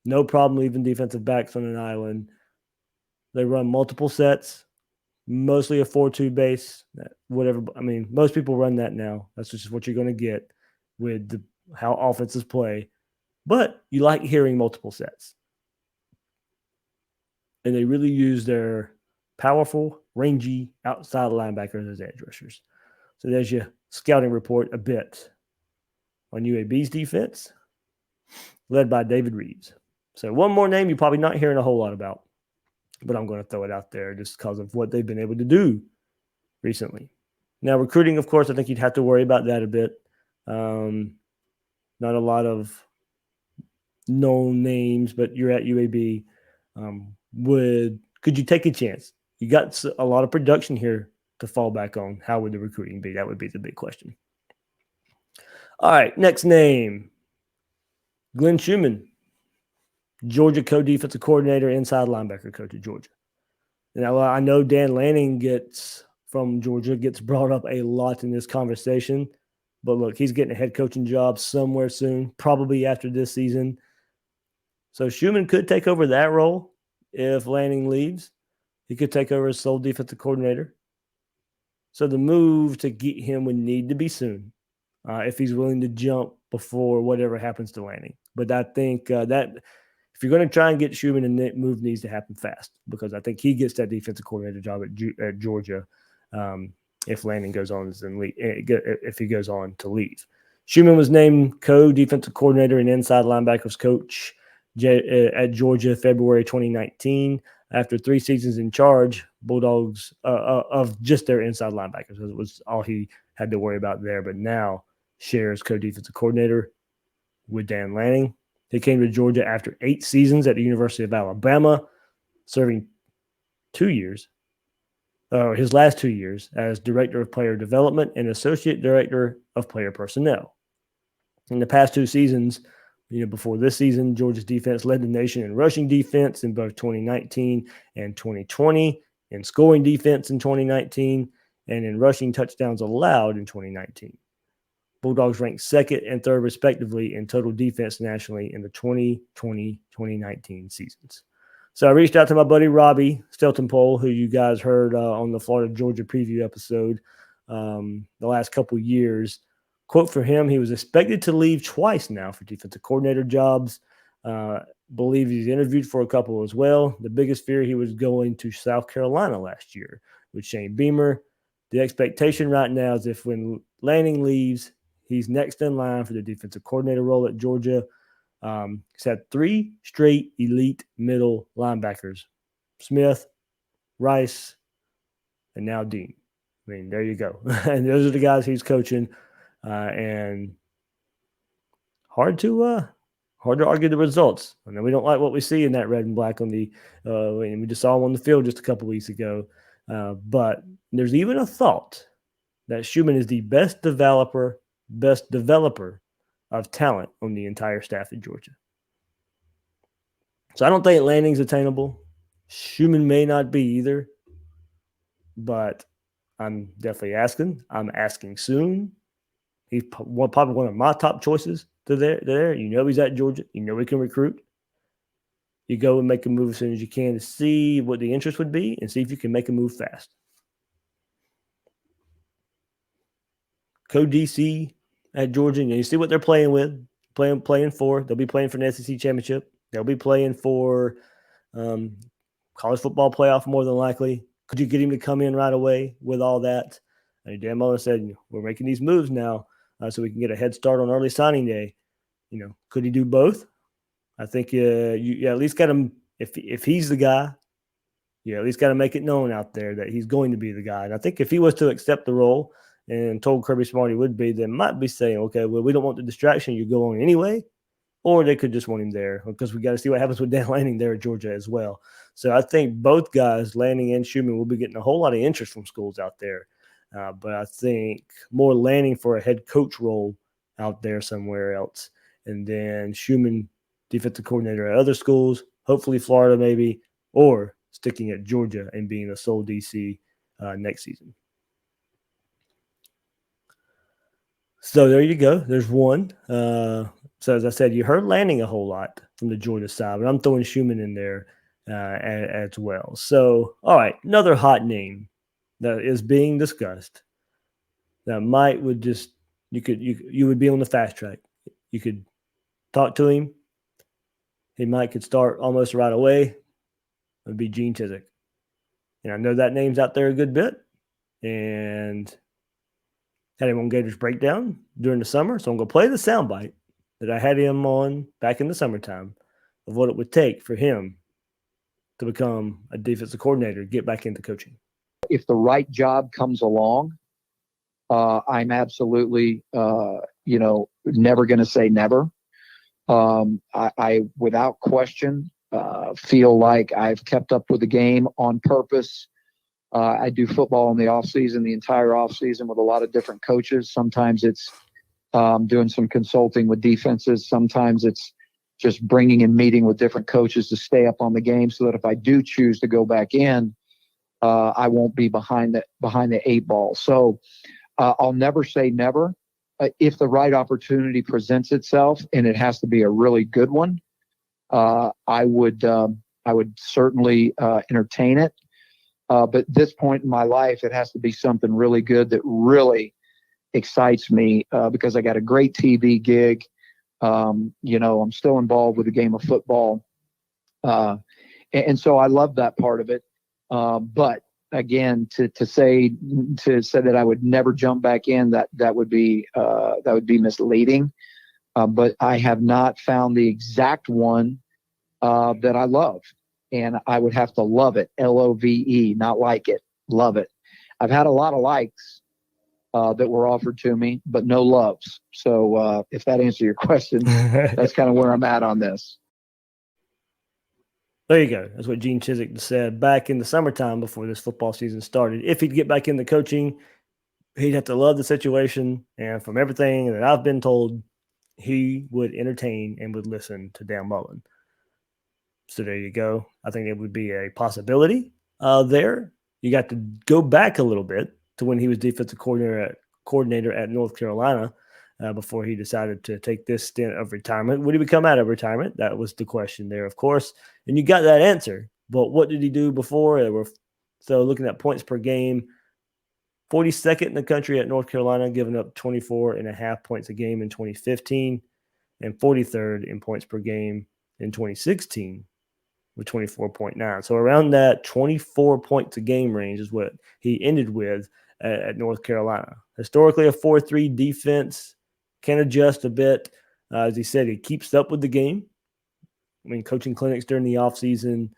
no problem leaving defensive backs on an island. They run multiple sets, mostly a 4-2 base, whatever. I mean, most people run that now. That's just what you're going to get with how offenses play, but you like hearing multiple sets. And they really use their powerful, rangy outside linebackers as edge rushers. So there's your scouting report a bit on UAB's defense, led by David Reeves. So one more name you're probably not hearing a whole lot about, but I'm going to throw it out there just because of what they've been able to do recently. Now, recruiting, of course, I think you'd have to worry about that a bit. Not a lot of known names, but you're at UAB. Could you take a chance? You got a lot of production here to fall back on. How would the recruiting be? That would be the big question. All right, next name, Glenn Schumann, Georgia co-defensive coordinator, inside linebacker coach at Georgia. Now, I know Dan Lanning gets brought up a lot in this conversation, but look, he's getting a head coaching job somewhere soon, probably after this season. So Schumann could take over that role if Lanning leaves. He could take over as sole defensive coordinator. So the move to get him would need to be soon, if he's willing to jump before whatever happens to Lanning. But I think that if you're going to try and get Schumann, the move needs to happen fast, because I think he gets that defensive coordinator job at Georgia if Lanning goes on if he goes on to leave. Schumann was named co-defensive coordinator and inside linebackers coach at Georgia February 2019 after 3 seasons in charge, Bulldogs of just their inside linebackers. It was all he had to worry about there, but now shares co-defensive coordinator with Dan Lanning. He came to Georgia after 8 seasons at the University of Alabama, serving 2 years, his last 2 years as Director of Player Development and Associate Director of Player Personnel. In the past 2 seasons, before this season, Georgia's defense led the nation in rushing defense in both 2019 and 2020, in scoring defense in 2019, and in rushing touchdowns allowed in 2019. Bulldogs ranked 2nd and 3rd, respectively, in total defense nationally in the 2020-2019 seasons. So I reached out to my buddy Robbie Steltenpole, who you guys heard on the Florida-Georgia preview episode the last couple years. Quote for him, he was expected to leave twice now for defensive coordinator jobs. Believe he's interviewed for a couple as well. The biggest fear, he was going to South Carolina last year with Shane Beamer. The expectation right now is if when Lanning leaves, he's next in line for the defensive coordinator role at Georgia. He's had 3 straight elite middle linebackers, Smith, Rice, and now Dean. I mean, there you go. And those are the guys he's coaching. And hard to argue the results. I know we don't like what we see in that red and black on the and we just saw him on the field just a couple weeks ago. But there's even a thought that Schumann is the best developer of talent on the entire staff at Georgia. So I don't think Lanning's attainable. Schumann may not be either. But I'm definitely asking. I'm asking soon. He's probably one of my top choices to there. He's at Georgia. He can recruit. You go and make a move as soon as you can to see what the interest would be and see if you can make a move fast. Co-DC at Georgia, you see what they're playing with, playing for. They'll be playing for an SEC championship. They'll be playing for college football playoff more than likely. Could you get him to come in right away with all that? And Dan Mullen said, we're making these moves now so we can get a head start on early signing day. Could he do both? I think you at least got him. If he's the guy, you at least got to make it known out there that he's going to be the guy. And I think if he was to accept the role and told Kirby Smart he would be, they might be saying, okay, well, we don't want the distraction. You go on anyway. Or they could just want him there because we got to see what happens with Dan Lanning there at Georgia as well. So I think both guys, Lanning and Schumann, will be getting a whole lot of interest from schools out there. But I think more Lanning for a head coach role out there somewhere else. And then Schumann, defensive coordinator at other schools, hopefully Florida maybe, or sticking at Georgia and being a sole DC next season. So there you go. There's one. So as I said, you heard Lanning a whole lot from the Georgia side, but I'm throwing Schumann in there as well. So, all right, another hot name that is being discussed that you would be on the fast track. you could talk to him, he might could start almost right away, it would be Gene Chizik. And I know that name's out there a good bit, and had him on Gators Breakdown during the summer. So I'm going to play the soundbite that I had him on back in the summertime of what it would take for him to become a defensive coordinator, get back into coaching. If the right job comes along, I'm absolutely, never going to say never. I without question, feel like I've kept up with the game on purpose. I do football in the off season, the entire off season, with a lot of different coaches. Sometimes it's doing some consulting with defenses. Sometimes it's just bringing and meeting with different coaches to stay up on the game, so that if I do choose to go back in, I won't be behind the eight ball. So I'll never say never. If the right opportunity presents itself, and it has to be a really good one, I would certainly entertain it. But at this point in my life, it has to be something really good that really excites me, because I got a great TV gig. I'm still involved with the game of football. And so I love that part of it. But again, to say that I would never jump back in, that would be misleading. But I have not found the exact one that I love. And I would have to love it, LOVE, not like it, love it. I've had a lot of likes that were offered to me, but no loves. So if that answers your question, that's kind of where I'm at on this. There you go. That's what Gene Chizik said back in the summertime before this football season started. If he'd get back into coaching, he'd have to love the situation. And from everything that I've been told, he would entertain and would listen to Dan Mullen. So there you go. I think it would be a possibility there. You got to go back a little bit to when he was defensive coordinator at North Carolina before he decided to take this stint of retirement. Would he become out of retirement? That was the question there, of course. And you got that answer. But what did he do before? So looking at points per game, 42nd in the country at North Carolina, giving up 24.5 points a game in 2015, and 43rd in points per game in 2016. With 24.9. So around that 24 points a game range is what he ended with at North Carolina. Historically, a 4-3 defense, can adjust a bit. As he said, he keeps up with the game. I mean, coaching clinics during the offseason,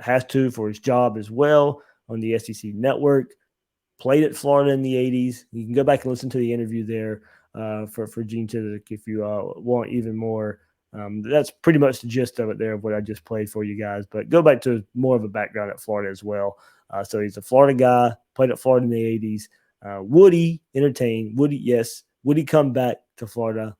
has to for his job as well on the SEC network. Played at Florida in the 80s. You can go back and listen to the interview there for Gene Chizik if you want even more. That's pretty much the gist of it there, of what I just played for you guys. But go back to more of a background at Florida as well. So he's a Florida guy, played at Florida in the 80s. Would he entertain? Yes. Would he come back to Florida?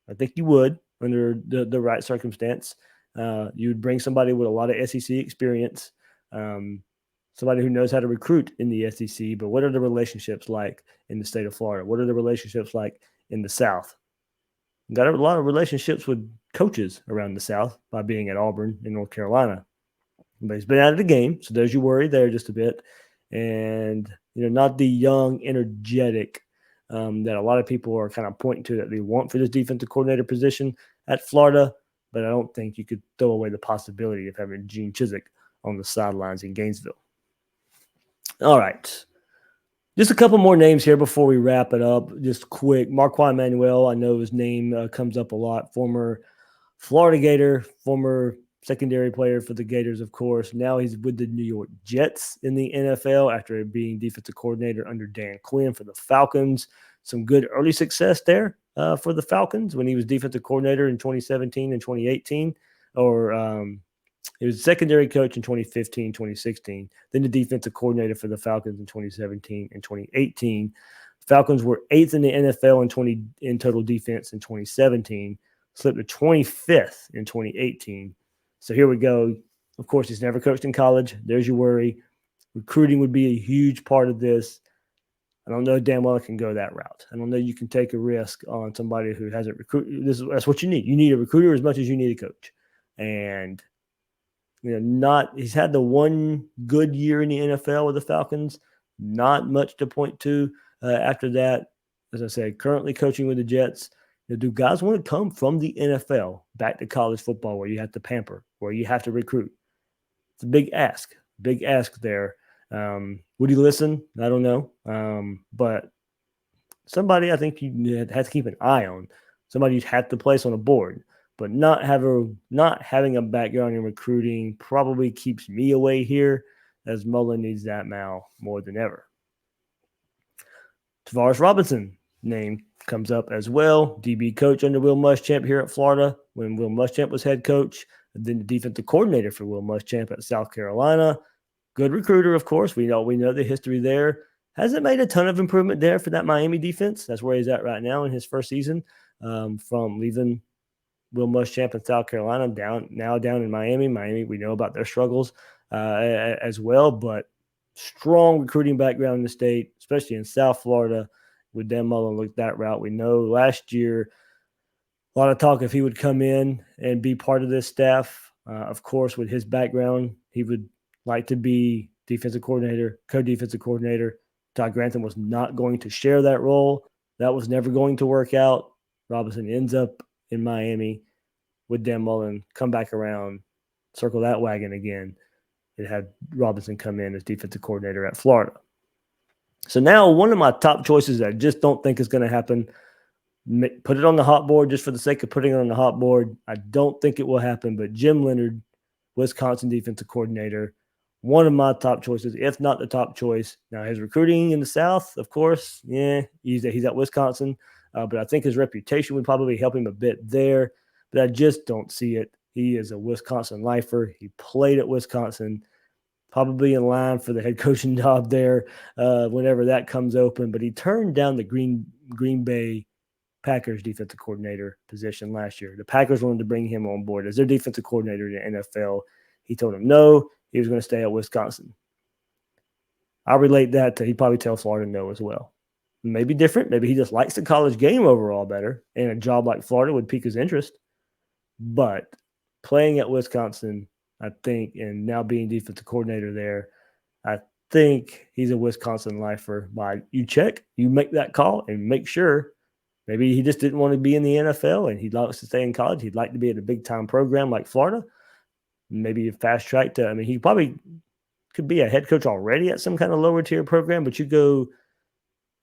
I think he would under the right circumstance. You would bring somebody with a lot of SEC experience, somebody who knows how to recruit in the SEC. But what are the relationships like in the state of Florida? What are the relationships like in the South? Got a lot of relationships with coaches around the South by being at Auburn in North Carolina. But he's been out of the game, so there's your worry there just a bit. And, not the young, energetic that a lot of people are kind of pointing to that they want for this defensive coordinator position at Florida. But I don't think you could throw away the possibility of having Gene Chizik on the sidelines in Gainesville. All right. Just a couple more names here before we wrap it up. Just quick. Marquand Manuel, I know his name comes up a lot. Former Florida Gator, former secondary player for the Gators, of course. Now he's with the New York Jets in the NFL after being defensive coordinator under Dan Quinn for the Falcons. Some good early success there for the Falcons when he was defensive coordinator in 2017 and 2018. He was secondary coach in 2015, 2016, then the defensive coordinator for the Falcons in 2017 and 2018. Falcons were 8th in the NFL in total defense in 2017, slipped to 25th in 2018. So here we go. Of course, he's never coached in college. There's your worry. Recruiting would be a huge part of this. I don't know damn well it can go that route. I don't know you can take a risk on somebody who hasn't recruited. That's what you need. You need a recruiter as much as you need a coach. And he's had the one good year in the NFL with the Falcons. Not much to point to after that. As I said, currently coaching with the Jets. Do guys want to come from the NFL back to college football where you have to pamper, where you have to recruit? It's a big ask there. Would he listen? I don't know. But somebody I think you have to keep an eye on, somebody you have to place on a board, but not having a background in recruiting probably keeps me away here, as Mullen needs that now more than ever. Tavares Robinson name comes up as well. DB coach under Will Muschamp here at Florida when Will Muschamp was head coach, and then the defensive coordinator for Will Muschamp at South Carolina. Good recruiter, of course. We know the history there. Hasn't made a ton of improvement there for that Miami defense. That's where he's at right now in his first season, from leaving Will Muschamp in South Carolina down in Miami. Miami, we know about their struggles as well, but strong recruiting background in the state, especially in South Florida. With Dan Mullen looked that route. We know last year a lot of talk if he would come in and be part of this staff. Of course, with his background, he would like to be defensive coordinator, co-defensive coordinator. Todd Grantham was not going to share that role. That was never going to work out. Robinson ends up in Miami with Dan Mullen, come back around, circle that wagon again. It had Robinson come in as defensive coordinator at Florida. So now one of my top choices that I just don't think is going to happen, put it on the hot board just for the sake of putting it on the hot board. I don't think it will happen, but Jim Leonhard, Wisconsin defensive coordinator, one of my top choices, if not the top choice. Now, his recruiting in the South, of course, he's at Wisconsin, but I think his reputation would probably help him a bit there, but I just don't see it. He is a Wisconsin lifer. He played at Wisconsin, probably in line for the head coaching job there whenever that comes open, but he turned down the Green Bay Packers defensive coordinator position last year. The Packers wanted to bring him on board as their defensive coordinator in the NFL. He told them no, he was going to stay at Wisconsin. I relate that to he'd probably tell Florida no as well. Maybe different. Maybe he just likes the college game overall better, and a job like Florida would pique his interest. But playing at Wisconsin, I think, and now being defensive coordinator there, I think he's a Wisconsin lifer. You check, you make that call, and make sure. Maybe he just didn't want to be in the NFL and he likes to stay in college. He'd like to be at a big-time program like Florida. Maybe a fast track to – he probably could be a head coach already at some kind of lower-tier program, but you go –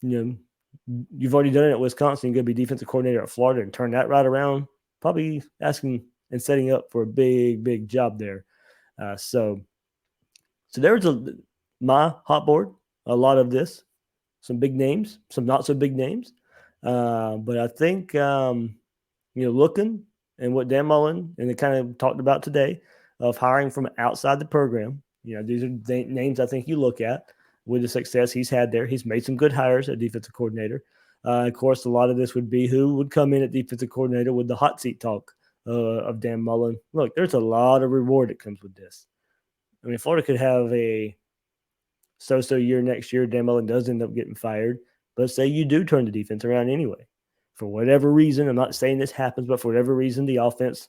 you've already done it at Wisconsin. You're going to be defensive coordinator at Florida and turn that right around. Probably asking and setting up for a big, big job there. So there's my hot board, a lot of this. Some big names, some not-so-big names. But I think, looking and what Dan Mullen and they kind of talked about today of hiring from outside the program, these are names I think you look at with the success he's had there. He's made some good hires at defensive coordinator. Of course, a lot of this would be who would come in at defensive coordinator with the hot seat talk of Dan Mullen. Look, there's a lot of reward that comes with this. Florida could have a so-so year next year. Dan Mullen does end up getting fired. But say you do turn the defense around anyway. For whatever reason, I'm not saying this happens, but for whatever reason, the offense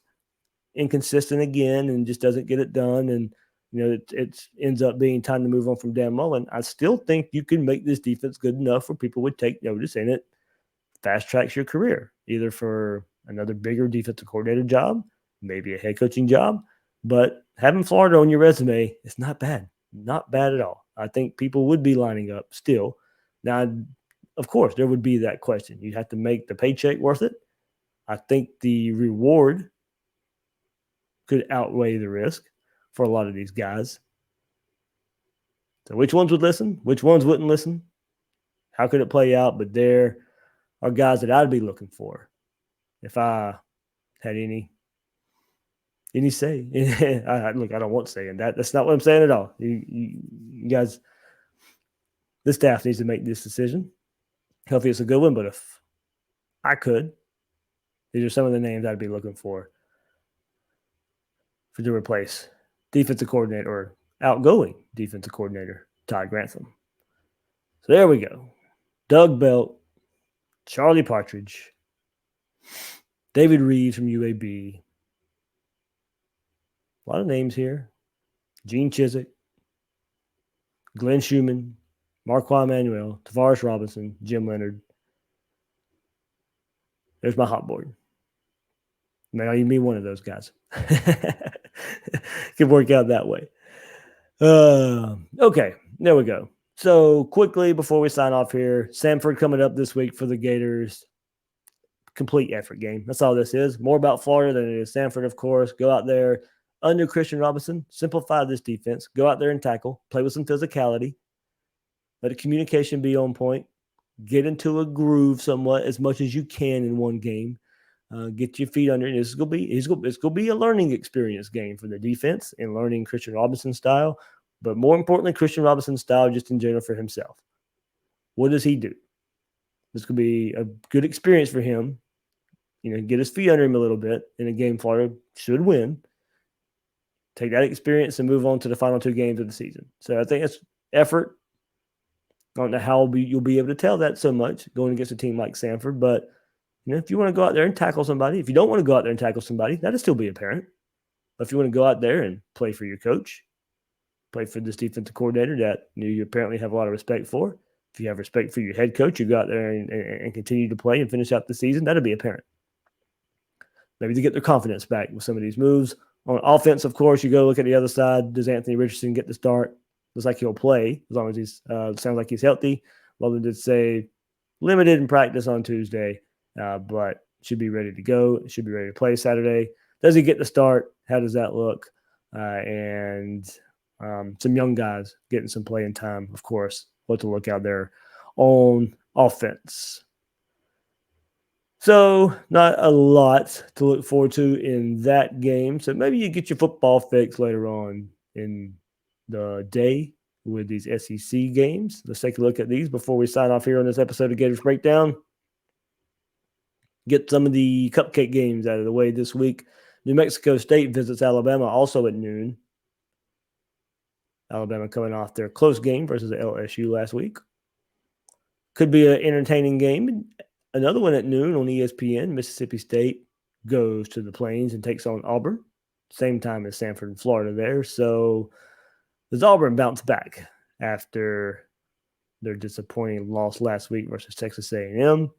inconsistent again and just doesn't get it done. And, it ends up being time to move on from Dan Mullen. I still think you can make this defense good enough where people would take notice and it fast tracks your career, either for another bigger defensive coordinator job, maybe a head coaching job. But having Florida on your resume, it's not bad. Not bad at all. I think people would be lining up still. Now, of course, there would be that question. You have to make the paycheck worth it. I think the reward could outweigh the risk for a lot of these guys. So which ones would listen? Which ones wouldn't listen? How could it play out? But there are guys that I'd be looking for if I had any say. Look, I don't want say in that. That's not what I'm saying at all. You guys, the staff needs to make this decision. Hopefully it's a good one, but if I could, these are some of the names I'd be looking for to replace defensive coordinator or outgoing defensive coordinator Todd Grantham. So there we go. Doug Belt, Charlie Partridge, David Reeves from UAB. A lot of names here. Gene Chizik, Glenn Schumann, Marquand Manuel, Tavares Robinson, Jim Leonhard. There's my hot board. May not even be one of those guys. Could work out that way. Okay, there we go. So quickly before we sign off here, Samford coming up this week for the Gators. Complete effort game. That's all this is. More about Florida than it is Samford, of course. Go out there under Christian Robinson. Simplify this defense. Go out there and tackle. Play with some physicality. Let the communication be on point. Get into a groove somewhat as much as you can in one game. Get your feet under it. It's gonna be a learning experience game for the defense and learning Christian Robinson style, but more importantly, Christian Robinson style just in general for himself. What does he do? This could be a good experience for him. Get his feet under him a little bit in a game Florida should win. Take that experience and move on to the final 2 games of the season. So I think it's effort. I don't know how you'll be able to tell that so much going against a team like Samford, but if you want to go out there and tackle somebody, if you don't want to go out there and tackle somebody, that'll still be apparent. But if you want to go out there and play for your coach, play for this defensive coordinator that you apparently have a lot of respect for, if you have respect for your head coach, you go out there and continue to play and finish out the season, that'll be apparent. Maybe to get their confidence back with some of these moves. On offense, of course, you go look at the other side. Does Anthony Richardson get the start? Looks like he'll play as long as he's sounds like he's healthy. Mullen did say limited in practice on Tuesday, but should be ready to go. Should be ready to play Saturday. Does he get the start? How does that look? And some young guys getting some playing time, of course. What to look out there on offense. So not a lot to look forward to in that game. So maybe you get your football fix later on in the day with these SEC games. Let's take a look at these before we sign off here on this episode of Gators Breakdown. Get some of the cupcake games out of the way this week. New Mexico State visits Alabama also at noon. Alabama coming off their close game versus LSU last week. Could be an entertaining game. Another one at noon on ESPN. Mississippi State goes to the Plains and takes on Auburn. Same time as Samford and Florida there. So does Auburn bounce back after their disappointing loss last week versus Texas A&M?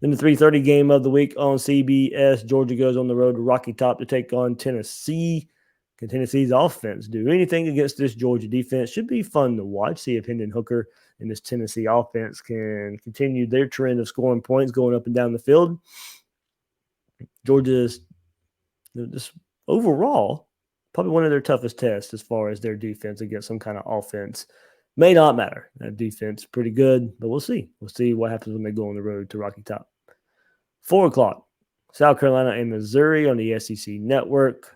Then the 3:30 game of the week on CBS. Georgia goes on the road to Rocky Top to take on Tennessee. Can Tennessee's offense do anything against this Georgia defense? Should be fun to watch. See if Hendon Hooker and this Tennessee offense can continue their trend of scoring points going up and down the field. Georgia's just overall probably one of their toughest tests as far as their defense against some kind of offense. May not matter. That defense is pretty good, but we'll see. We'll see what happens when they go on the road to Rocky Top. 4 o'clock, South Carolina and Missouri on the SEC Network.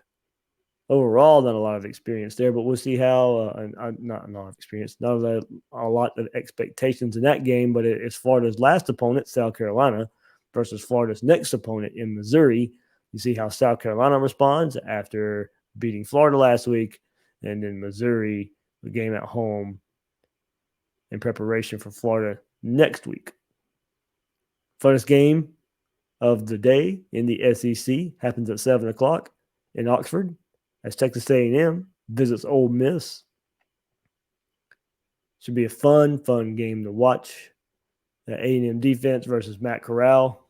Overall, not a lot of experience there, but we'll see how. Not a lot of experience, not a lot of expectations in that game. But it's Florida's last opponent, South Carolina, versus Florida's next opponent in Missouri. You see how South Carolina responds after beating Florida last week, and then Missouri, the game at home, in preparation for Florida next week. Funnest game of the day in the SEC happens at 7 o'clock in Oxford as Texas A&M visits Ole Miss. Should be a fun game to watch. The A&M defense versus Matt Corral.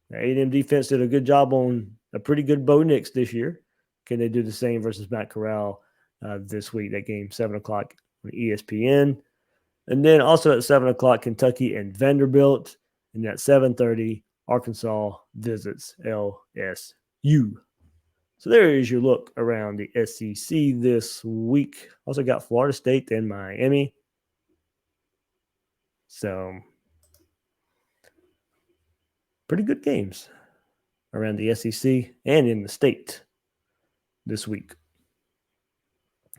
The A&M defense did a good job on a pretty good Bo Nix this year. Can they do the same versus Matt Corral this week? That game, 7 o'clock on ESPN. And then also at 7 o'clock, Kentucky and Vanderbilt. And at 7:30, Arkansas visits LSU. So there is your look around the SEC this week. Also got Florida State and Miami. So pretty good games around the SEC and in the state this week.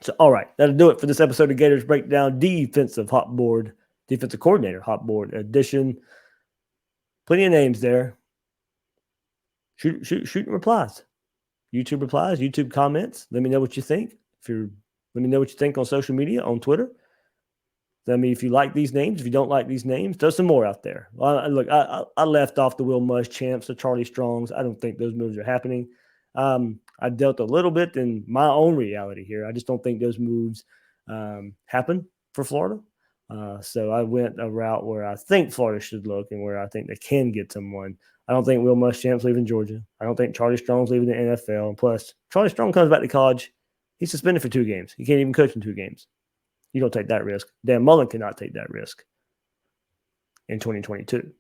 So, all right, that'll do it for this episode of Gators Breakdown Defensive Coordinator Hot Board Edition. Plenty of names there. Shoot replies. YouTube replies, YouTube comments. Let me know what you think. Let me know what you think on social media, on Twitter. Tell me if you like these names. If you don't like these names, there's some more out there. Look, I left off the Will Muschamp's, the Charlie Strongs. I don't think those moves are happening. I dealt a little bit in my own reality here. I just don't think those moves happen for Florida. So I went a route where I think Florida should look and where I think they can get someone I don't think Will Muschamp's leaving Georgia. I don't think Charlie Strong's leaving the NFL. And plus, Charlie Strong comes back to college. He's suspended for 2 games. He can't even coach in 2 games. You don't take that risk. Dan Mullen cannot take that risk in 2022.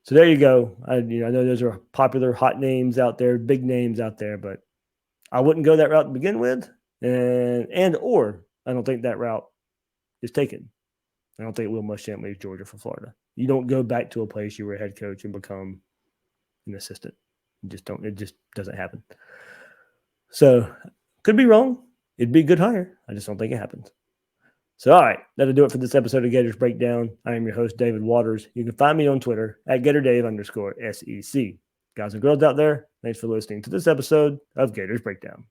So there you go. I know those are popular hot names out there, big names out there, but I wouldn't go that route to begin with. Or I don't think that route is taken. I don't think Will Muschamp leaves Georgia for Florida. You don't go back to a place you were a head coach and become an assistant. It just doesn't happen. So could be wrong. It'd be a good hire. I just don't think it happens. So, all right, that'll do it for this episode of Gators Breakdown. I am your host, David Waters. You can find me on Twitter at GatorDave_SEC. Guys and girls out there, thanks for listening to this episode of Gators Breakdown.